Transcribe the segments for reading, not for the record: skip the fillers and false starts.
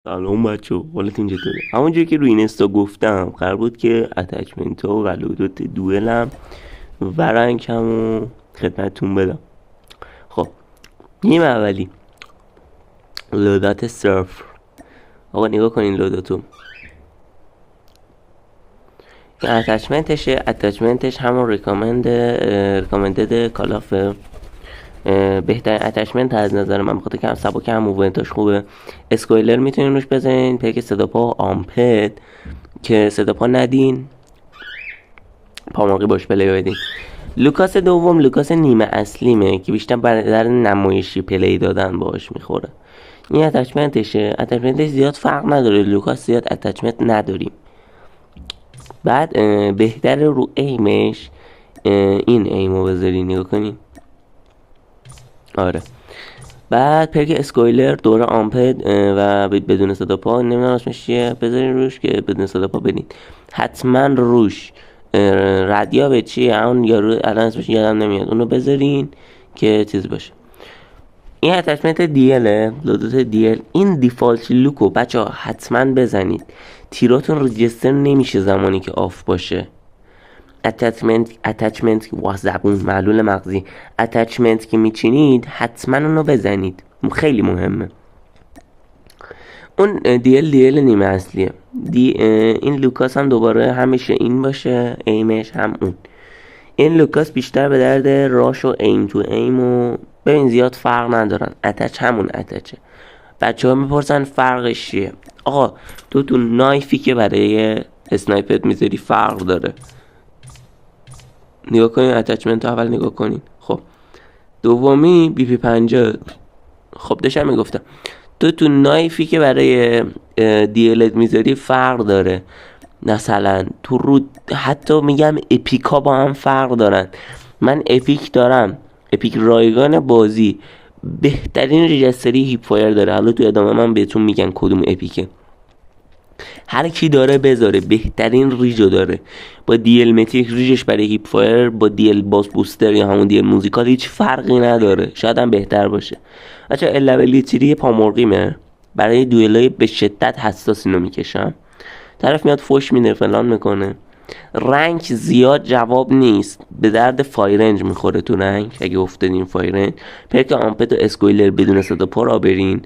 سلام بچه، حالتون چطوره؟ همونجوری که روی اینستا گفتم قرار بود که اتچمنت ها و قلودات دوئلم و رنگمو خدمتتون بدم. خب نیم اولی لودات صرف. آقا نگاه کنین لوداتو. این اتچمنتش همون ریکامندد کالافه. بهترین اتچمنت از نظر من، بخاطر که هم سبک هم موومنتاش خوبه. اسکویلر میتونین روش بزنین، پیک صدا پا و آمپد که صدا پا ندین، پاماقی باش پلی بدین. لوکاس دوم لوکاس نیمه اصلیمه که بیشتر در نمایشی پلی دادن باش میخوره. این اتچمنتش زیاد فرق نداره، لوکاس زیاد اتچمنت نداریم. بعد بهتر رو ایمش این ایمو بذارین، نگاه کنین. آره. بعد پرک اسکویلر دور آمپد و بدون صدا پا، نمیدونم اسمش چیه، بذارین روش که بدون صدا پا بدین. حتما روش رادیا به چیه اون یارو الان اسمش یادم نمیاد، اونو بذارین که چیز باشه. این اتچمنت دیله، لودات دیل. این دیفالت لوکو بچه ها حتما بزنید، تیراتون رجستر نمیشه زمانی که آف باشه. اتچمنت زبون معلول مغزی، اتچمنت که میچینید حتما اونو بزنید، خیلی مهمه. اون دیل نیمه اصلیه. این لوکاس هم دوباره همیشه این باشه، ایمش هم اون. این لوکاس بیشتر به درد راش و ایم تو ایم و ببین زیاد فرق ندارن، اتچ همون اتچه. بچه ها میپرسن فرقش چیه. آقا تو نایفی که برای اسنایپت میذاری فرق داره، نگاه کنین اتچمنت اول نگاه کنین. خب دومی بی پی 50. خب داشتم میگفتم تو نایفی که برای دیلت میذاری فرق داره. مثلا تو رو حتی میگم اپیکا با هم فرق دارن. من اپیک دارم، اپیک رایگان بازی بهترین رجستری هیپ فایر داره. حالا تو ادامه من بهتون میگن کدوم اپیکه. هر کی داره بذاره، بهترین ریجو داره. با دیل متریک ریجش برای هیپ فایر با دیل باس بوستر یا همون دیل موزیکال هیچ فرقی نداره، شاید هم بهتر باشه. بچه الابلیتری پامرغیمه، برای دوئلای به شدت حساس اینو میکشم. طرف میاد فوش میده فلان میکنه. رنگ زیاد جواب نیست، به درد فایرنج میخوره. تو رنگ اگه افتادین فایرنج، پرک آمپت و اسکویلر بدون صدا پا را برین.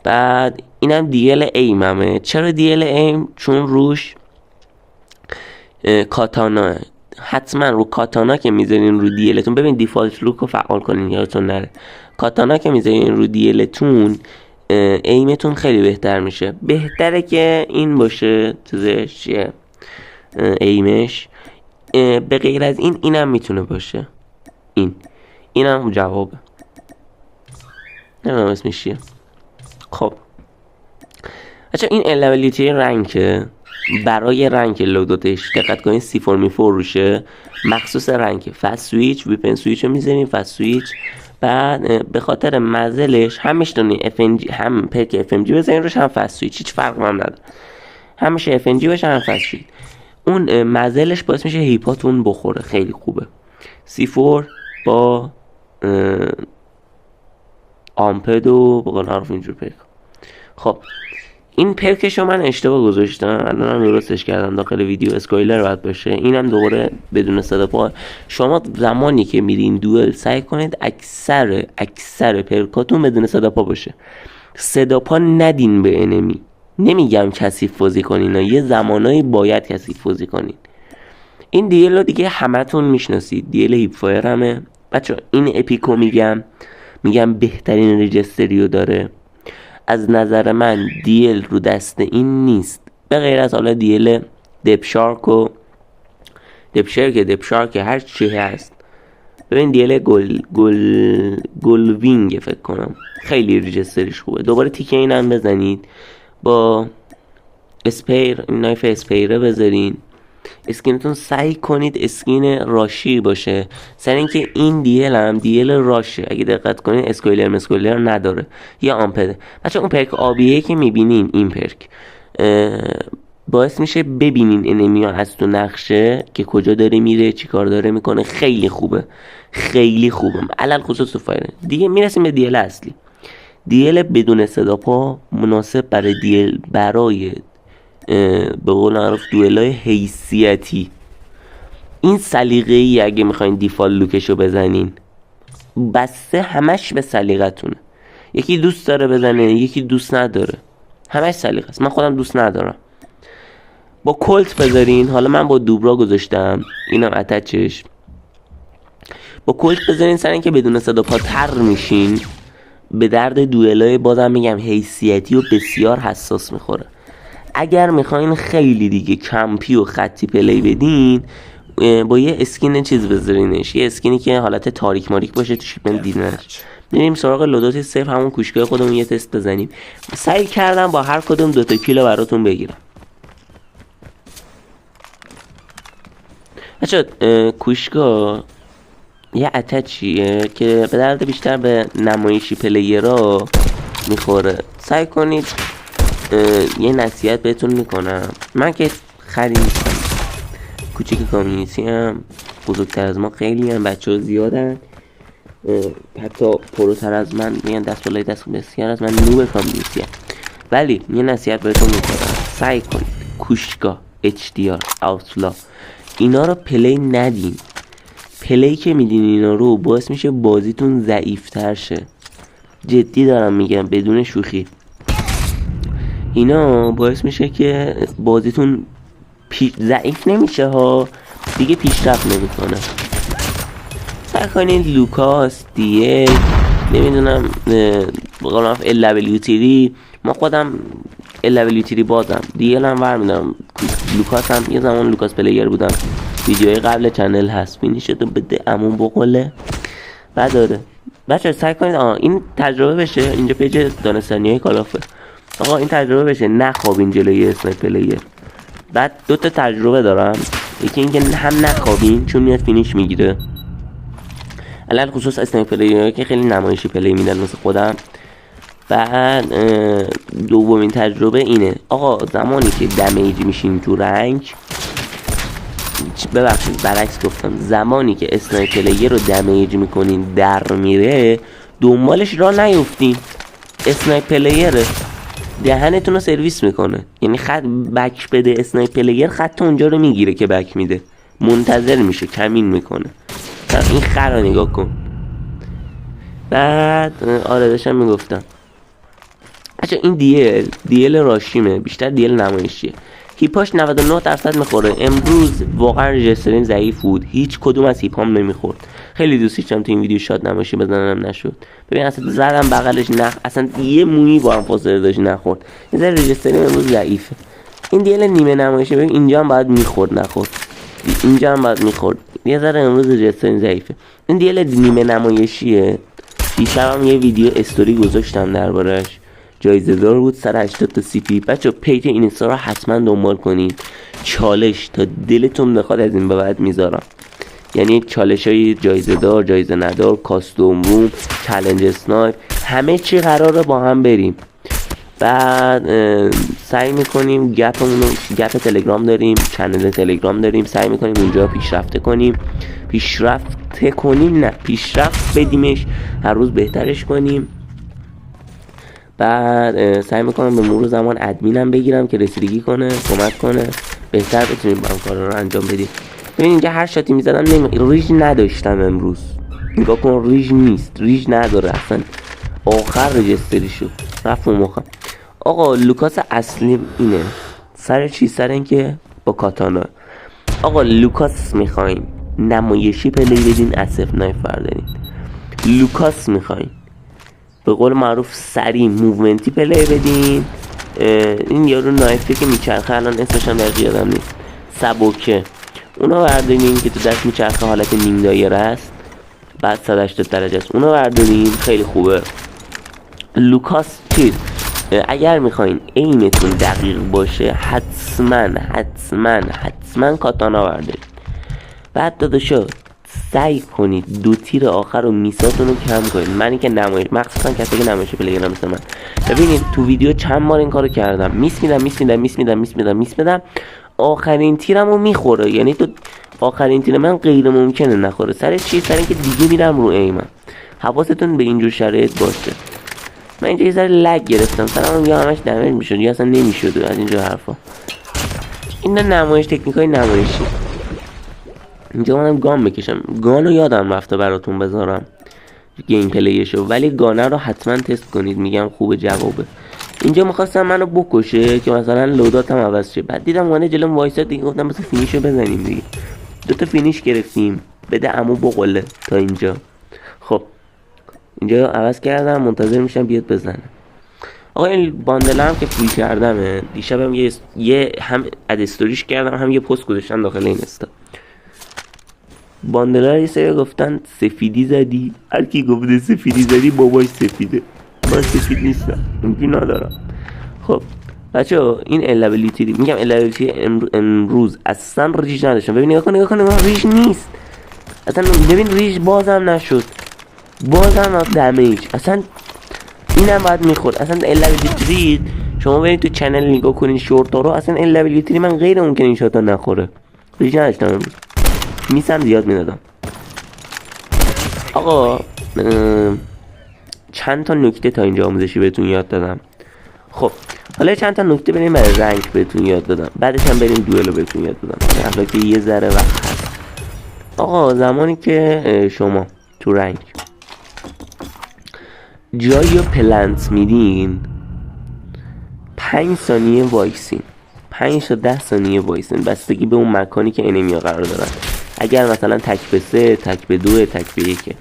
بعد اینم دیل ایممه. چرا دیل ایم؟ چون روش کاتانا، حتما رو کاتانا که میذارین رو دیلتون، ببین دیفالت لوک رو فعال کنین یادتون نره. کاتانا که میذارین رو دیلتون ایمتون خیلی بهتر میشه. بهتره که این باشه چیزش چیه ایمش. به غیر از این اینم میتونه باشه. اینم جوابه، نمیدونم اسمش چیه. خب بچه این الابلیتی رنگه، برای رنگ لوداتش دقت کنین C4 میفور روشه، مخصوص رنگ. فست سویچ ویپن سویچ رو میزنین، فست سویچ. بعد به خاطر مزلش هم میشتونین FNG، هم پرک FMG بزنین روش، هم فست سویچ، هیچ فرق هم نداره. همیشه FNG باشه هم فست سویچ. اون مزلش باعث میشه هیپاتون بخوره، خیلی خوبه. C4 با آمپد و بقول حرف اینجور پرک. خب این پرکشو من اشتباه گذاشتم، الانم درستش کردم. داخل ویدیو اسکویلر باید باشه، اینم دوباره بدون صدا پا. شما زمانی که میرین دوئل سعی کنید اکثر پرکاتون بدون صدا پا باشه. صدا پا ندین به انمی. نمیگم کثیف بازی کنین، یه زمانایی باید کثیف بازی کنین. این دیل رو دیگه همتون میشناسید، دیل هیپ فایر همه بچه. این اپیکو میگم بهترین رجستریو داره از نظر من. دیل رو دست این نیست، به غیر از حالا دیل دپشارک و دپشارک هر چی هست. ببین دیل گل وینگ فکر کنم خیلی رجستریش خوبه. دوباره تیکه اینم بزنید، با اسپیر، نایف اسپیره بذارین. اسکینتون سعی کنید اسکین راشی باشه، سر اینکه این دیل هم دیل راشه. اگه دقت کنید اسکویلر نداره، یا آمپده. بچه اون پرک آبیه که میبینین، این پرک باعث میشه ببینین انمی ها از تو نقشه که کجا داره میره، چی کار داره میکنه. خیلی خوبه، خیلی خوبه، علل خصوص تو فایر. دیگه میرسیم به دیل اصلی. دیل بدون صدا پا مناسب برای دیل برای به قول معروف دوئلای حیثیتی. این سلیقه‌ای اگه میخواین دیفالت لوکشو بزنین، بسته همش به سلیقتونه. یکی دوست داره بزنه، یکی دوست نداره، همش سلیقه است. من خودم دوست ندارم. با کلت بذارین، حالا من با دوبرا گذاشتم، اینم اتچش. با کلت بذارین سر اینکه بدون صدا پا تر میشین، به درد دوئلای بازم میگم حیثیتی و بسیار حساس میخوره. اگر میخواین خیلی دیگه کمپی و خطی پلی بدین، با یه اسکین چیز بذارینش، یه اسکینی که حالت تاریک ماریک باشه تو شیپمنت دیدنش. میریم سراغ لودات صفر، همون کوشگاه خودمون یه تست بزنیم. سعی کردم با هر کدوم 2 کیلو براتون بگیرم. بچه کوشگاه یه اتچیه که به درد بیشتر به نمایشی پلیرها میخوره. سعی کنید، یه نصیحت بهتون میکنم، من که خری نیستم، کوچیک کامیونیتی هم، بزرگتر از ما خیلی هم بچه ها زیادن، حتی پروتر از من، میگن دست بالای دست بسیار از من نوب کامیونیتی هم. ولی یه نصیحت بهتون میکنم، سعی کنید کوشگاه، HDR، اوتلا اینا رو پلی ندین. پلی که میدین اینا رو باعث میشه بازیتون ضعیفتر شه. جدی دارم میگم، بدون شوخی. اینا باعث میشه که بازیتون ضعیف نمیشه ها، دیگه پیشرفت نمیکنه. سعی کنید لوکاس، دیه، نمیدونم بقولم LWTD، ما خودم LWTD بازم، دیل هم ورمیدم، لوکاس هم یه زمان لوکاس پلیر بودم، ویدیوهای قبل چنل هست، فینیشتون بده امون بقوله و داره. بچه سعی کنید این تجربه بشه. اینجا پیج دانستانی های کالافه. آقا این تجربه بشه، نخوابین جلوی اسنایپ پلیر. بعد 2 تجربه دارم، یکی اینکه هم نخوابین چون میاد فینیش میگیره، علل خصوص اسنایپ پلیر که خیلی نمایشی پلی میدن مثل خودم. بعد دومین تجربه اینه، آقا زمانی که دمیج میشین تو رنگ، ببخشید برعکس گفتم، زمانی که اسنایپ پلیر رو دمیج میکنین در میره، دنبالش را نیفتین. اسنایپ پلیره دهنتون رو سرویس میکنه، یعنی خط بک بده اسنایپ پلیر، خط اونجا رو میگیره که بک میده، منتظر میشه، کمین میکنه. این خر رو نگاه کن. بعد آره داشتم میگفتم، اچه این دیل راشیمه، بیشتر دیل نمایشیه. هیپاش 99% میخوره. امروز واقعا رجسترین ضعیف بود، هیچ کدوم از هیپام نمیخورد. خیلی دوست داشتم تو این ویدیو شاد نمایشی بزنم، نشد. ببین اصلا زدم بغلش، اصلا یه مویی با هم فاصله داشت، نخورد. این ذره رجسترین امروز ضعیفه. این دیل نیمه نمایشی، ببین اینجا هم باید میخورد، نخورد. اینجا هم باید میخورد، یه ذره امروز رجسترین ضعیفه. این دیل نیمه نمایشیه. دیشبم یه ویدیو استوری گذاشتم دربارش، جایزه دار بود، سر 80 تا CP. بچه پیج اینستا رو حتما دنبال کنید. چالش تا دلتون بخواد از این به بعد میذارم، یعنی چالش های جایزه دار، جایزه ندار، کاستوم روم، چالش اسنایپ، همه چی قراره با هم بریم. بعد سعی میکنیم گپ تلگرام داریم، چنل تلگرام داریم، سعی میکنیم اونجا پیشرفت بدیمش، هر روز بهترش کنیم. بعد سعی میکنم به مرور زمان ادمینم بگیرم که رسیدگی کنه، کمک کنه، بهتر بتونیم با هم کارا رو انجام بدیم. ببین اینجا هر شاتی میزدم ریج نداشتم امروز، نگاه کن، ریج نداره اصلا، آخر رجستری شد رفت مخم. آقا لوکاس اصلی اینه، سر چی؟ سر اینکه با کاتانا. آقا لوکاس میخواین نمایشی پلی بدین، اسف نایف بردارین. لوکاس میخواین به قول معروف سری موومنتی پلی بدین، این یارو نایفی که میچرخه، الان اسمش هم دقیق یادم نیست، سبوکه، اونا بردارین که تو دست میچرخه، حالت نیم دایره است، بعد 180 درجه است، اونا بردارین، خیلی خوبه. لوکاس چیز، اگر میخواین ایمتون دقیق باشه، حتما کاتانا بردارین. بعد داداشا سعی کنید 2 تیر آخر رو میساتون رو کم کنید. منی که نمایش، مخصوصا کسی که نمایش پلیگرام مثل من، ببینید تو ویدیو چند بار این کارو کردم، میس میدم، آخرین تیرم رو میخوره، یعنی تو آخرین تیر من غیر ممکنه نخوره. سر چی؟ سر اینکه دیگه میرم رو ایمم. حواستون به اینجور شرایط باشه. من اینجا یه ذره لگ گرفتم، سلام یا همش دمیج میشد یا اصلا نمیشد از اینجا حرفا. اینا نمایش، تکنیکای نمایشی. اینجا منم گان بکشم، گانو یادم رفته براتون بذارم گیم پلیشو، ولی گانه رو حتما تست کنید، میگم خوبه جوابه. اینجا میخواستم منو بکشه که مثلا لوداتم عوض شه، بعد دیدم گانه جلوم وایساد دیگه، گفتم مثلا فینیشو بزنیم دیگه. 2 فینیش گرفتیم، بده عمو بقله تا اینجا. خب اینجا عوض کردم، منتظر میشم بیاد بزنه. آقا این باندل هم که فری کردمه، دیشبم یه هم اد استوریش کردم، هم یه پست گذاشتم داخل این استا. باندل ها یه سری گفتن سفیدی زدی، هر کی گفته سفیدی زدی باباش سفیده، من سفید نیستم، اینجی ندارم. خب بچه ها این الابیلیتی، میگم الابیلیتی امروز اصلا ریج نداشتم. ببین نگاه کن ریج نیست اصلا. ببین ریج بازم نشد، بازم دمیج اصلا اینم باید میخورد. اصلا الابیلیتی شما برید تو چنل نگاه کنین شورت ها رو، اصلا الابیلیتی من غیر ممکن این شاتا نخوره. ریج نداشتم امروز، میسم زیاد میدادم. آقا چند تا نکته تا اینجا آموزشی بهتون یاد دادم. خب حالا چند تا نکته بریم برای رنگ بهتون یاد دادم، بعدش هم بریم دوئل رو بهتون یاد دادم، حالا که یه ذره وقت هست. آقا زمانی که شما تو رنگ جایی رو پلنت میدین 5 ثانیه وایسین، 5 تا 10 ثانیه وایسین، بستگی به اون مکانی که انیمیا قرار دارن. اگر مثلا تک به 3، تک به 2، تک به 1،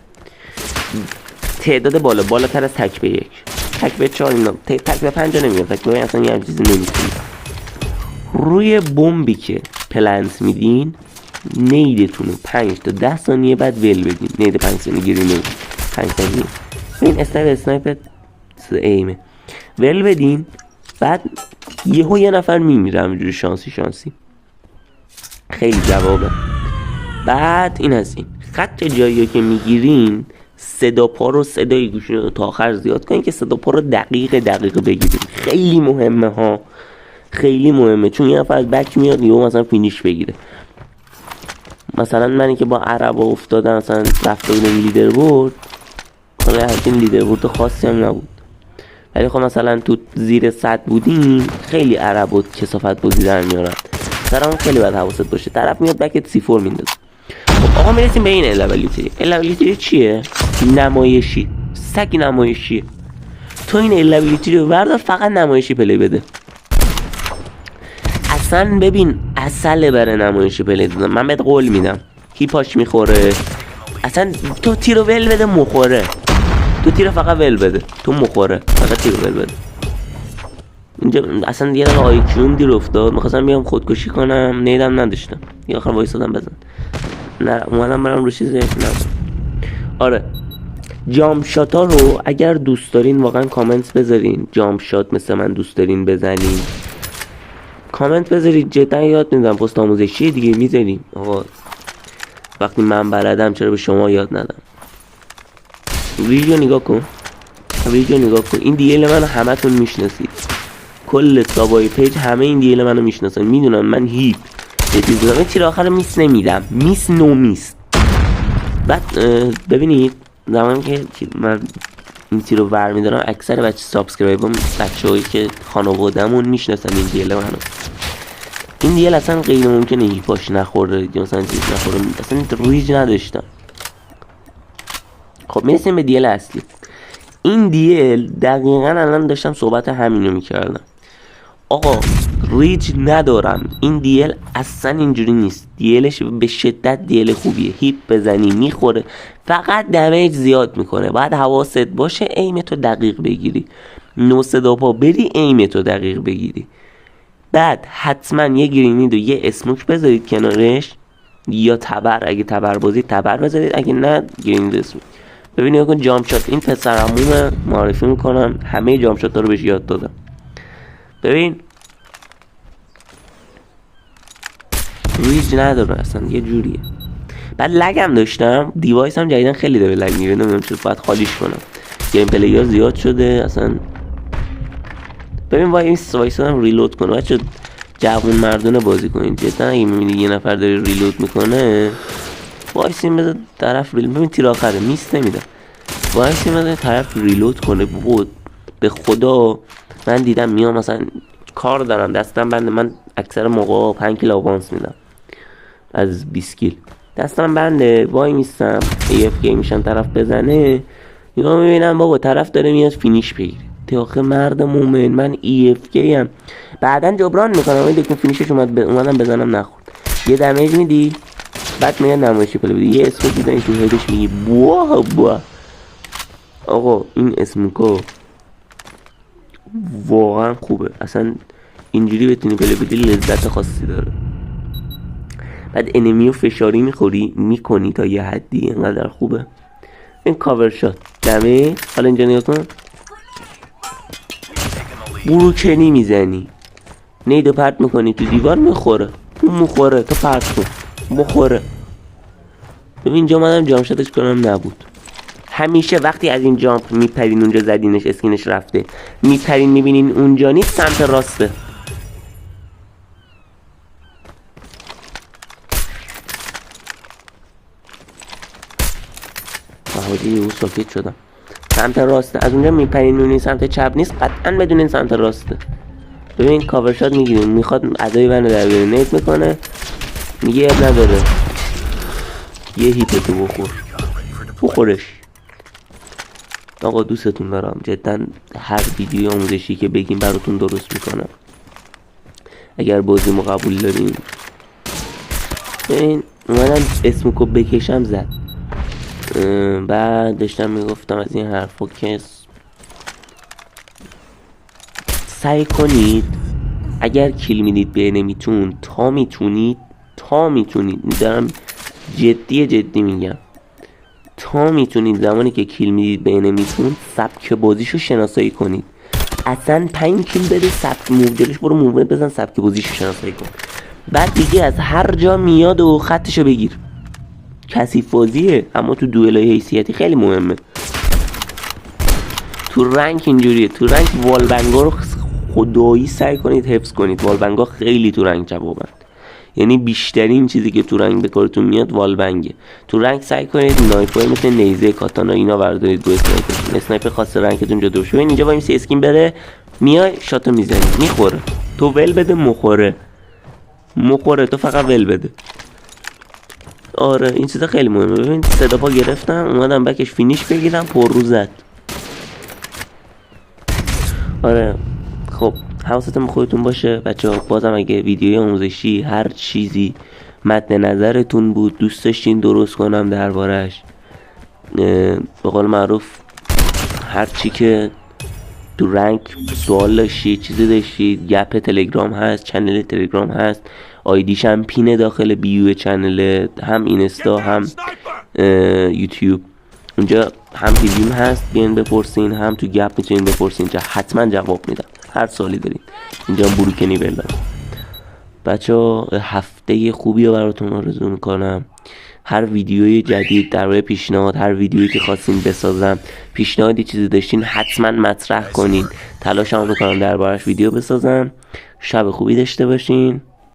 تعداد بالاتر از تک به 1، تک به 4 اینا، تک به 5 نمیاد، تک به اصلا یه چیزی نمیتونی. روی بمبی که پلنت میدین نیدتون رو 5 تا 10 ثانیه بعد ول بدین. نید 5 ثانیه گیری نمید، 5 ثانیه این اسنایپر ایمه ول بدین، بعد یه نفر میمیره همینجوری شانسی. خیلی جوابه. بعد این از این خط جایی که میگیرین صدا پا رو، صدای گوشی رو تا آخر زیاد کنین که صدا پا رو دقیق بگیرین. خیلی مهمه ها، خیلی مهمه، چون یه نفر از بک میاد یهو مثلا فینیش بگیره. مثلا منی که با عربا افتادم، مثلا رفته بودم لیدر بورد، حالا همچین لیدر بورد خاصی هم نبود، ولی خب مثلا تو زیر 100 بودیم، خیلی عرب و کثافت بازی در میارن. سرمون خیلی باید حواست باشه، طرف میاد بکت C4 میندازه. خب آقا میرسیم به این الابیلیتی چیه؟ نمایشی، سگ نمایشیه. تو این الابیلیتی رو بردار فقط نمایشی پلی بده. اصلا ببین اصله برای نمایشی پلی دادم، من بهت قول میدم هیپاش میخوره. اصلا تو تیرو ول بده مخوره، تو تیرو فقط ول بده تو مخوره، فقط تیرو ول بده. اینجا اصلا یه دقیقه آیکیوم دیر افتاد، میخواستم بیام خودکشی کنم، نیدم نداشتم، یه آخر وایسادم بزن، نه اومدم برم رو چیزی نه. آره جامپ شات ها رو اگر دوست دارین واقعا کامنت بذارین، جامپ شات مثل من دوست دارین بزنین کامنت بذارید، جدا یاد میدم، پست آموزشی دیگه میذاریم. آقا وقتی من بلدم چرا به شما یاد ندم؟ ویدیو نگاه کن، این دیل منو همتون میشناسید، کل سابای پیج همه این دیل منو میشناسن، میدونن من هیپ یه چیز دارم، این تیر آخر میس نمیدم، میس. بعد ببینید زمانی که من این تیر رو ور میدارم، اکثر بچه سابسکرایبم بچه‌هایی که خانواده‌مون میشناسن این دیل منو. این دیل اصلا غیر ممکنه هیپاش نخوره یا مثلا چیز نخوره، اصلا ریج نداشتم. خب میرسیم به دیل اصلی. این دیل دقیقاً الان داشتم صحبت همینو میکردم. آقا ریج ندارم، این دیل اصلا اینجوری نیست، دیلش به شدت دیل خوبیه، هیپ بزنی میخوره، فقط دمیج زیاد میکنه، باید حواست باشه ایمتو دقیق بگیری، نو صدا پا بری ایمتو دقیق بگیری. بعد حتما یه گرینید و یه اسموک بذارید کنارش، یا تبر، اگه تبر بازی تبر بذارید، اگه نه گرینید اسموک. ببینید اگه جامپ شات، این پسر عمومه معرفی میکنم، همه جامپ شات ها رو بهش یاد دادم. ببین ریج نداره اصلا، یه جوریه. بعد لگم داشتم، دیوایس هم جدیدن خیلی داره لگ میره، نمیدونم چرا، باید خالیش کنم، گیم پلی ها زیاد شده اصلا. ببین وایسادم ریلود کنه، بچه جوون مردونه بازی کنید جدا، اگه میبینی یه نفر داره ریلود میکنه وایسیم بذار طرف ریلود، ببین تیر آخره میس نمیده، وایسیم بذار طرف ریلود کنه، بود به خدا من دیدم میام مثلا کار دارم دستم بنده، من اکثر موقع 5 کیلو آوانس میدم از 20 کیل، دستم بنده وای میستم AFK میشم طرف بزنه، یا میبینم بابا طرف داره میاد فینیش بگیره. آخه مرد مومن من EFK ام، بعدا جبران میکنم این دکون فینیشش اومدم بزنم نخورد، یه دمیج میدی بعد میاد نمایشی پله بدی، یه اسکوپ میزنی تو هدش میگی بوا. آقا این اسموکو واقعا خوبه، اصلا اینجوری بتونی پله بدی لذت خاصی داره. بعد انمیو فشاری میکنی تا یه حدی، اینقدر خوبه. این کاور شات دمه، حالا اینجا نگاه کن بروکنی میزنی، نیدو پرت میکنی تو دیوار میخوره، اون میخوره تو پرت کن بخوره. ببین اینجا مادم جامپ شاتش کنم نبود. همیشه وقتی از این جامپ میپرین اونجا زدینش اسکینش رفته، میپرین میبینین اونجا نیست، سمت راسته. حاجی یهو ساکت شدم. سمت راسته، از اونجا میپرین میبینین سمت چپ نیست، قطعا بدونین سمت راسته. ببین کاور شات میگیریم، میخواد ادای منو در بیاره، نیت میکنه میگه اب نداره، یه هیپتو بخورش. آقا دوستتون دارم جدا، هر ویدیوی آموزشی که بگیم براتون درست میکنم اگر بازیمو قبول دارین. ببین اومدم اسموکو بکشم زد، بعد داشتم میگفتم از این حرفا که سعی کنید اگر کیل میدید به انمیتون تا میتونید دارم جدی میگم، تا میتونید زمانی که کیل میدید به انمیتون سبک بازیشو شناسایی کنید. اصلا 5 کیل بده سبک موجلش برو موومنت بزن سبک بازیشو شناسایی کن، بعد دیگه از هر جا میاد و خطشو بگیر. کثیف بازیه اما تو دوئلای حیثیتی خیلی مهمه. تو رنک اینجوریه، تو رنک والبنگا رو خدایی سعی کنید حفظ کنید، والبنگا خیلی تو رنگ جوابن، یعنی بیشترین چیزی که تو رنگ به کارتون میاد والبنگه. تو رنگ سعی کنید نایفای مثل نیزه کاتانا اینا بردارید، رو اسنایپر خاص رنگتون جدا بشه. ببین اینجا با این سی اسکین بره میای شاتو میزنی میخوره، تو ول بده مخوره تو فقط ول بده. آره این چیزا خیلی مهمه. ببین صدا پا گرفتم اومدم بکش فینیش بگیرم پر رو زد. آره خب حواستون خودتون باشه بچه‌ها. بازم اگه ویدیوی آموزشی هر چیزی مد نظرتون بود دوست داشتین درست کنم دربارش، به قول معروف هر چی که تو رنگ سوال داشتید چیزی داشتید، گپ تلگرام هست، چنل تلگرام هست، آیدیش هم پینه داخل بیو چنل، هم اینستا هم یوتیوب، اونجا هم پیجیم هست بیان بپرسین، هم تو گپ میتونین بپرسین، حتما جواب میدم هر سوالی دارین. اینجا هم بروکنی بلدم. بچه هفته خوبی رو براتون آرزو میکنم. هر ویدیوی جدید درباره پیشنهاد، هر ویدیویی که خواستین بسازم، پیشنهادی چیزی داشتین حتما مطرح کنین، تلاشم میکنم دربارش ویدیو بسازم. شب خوبی داشته باشین.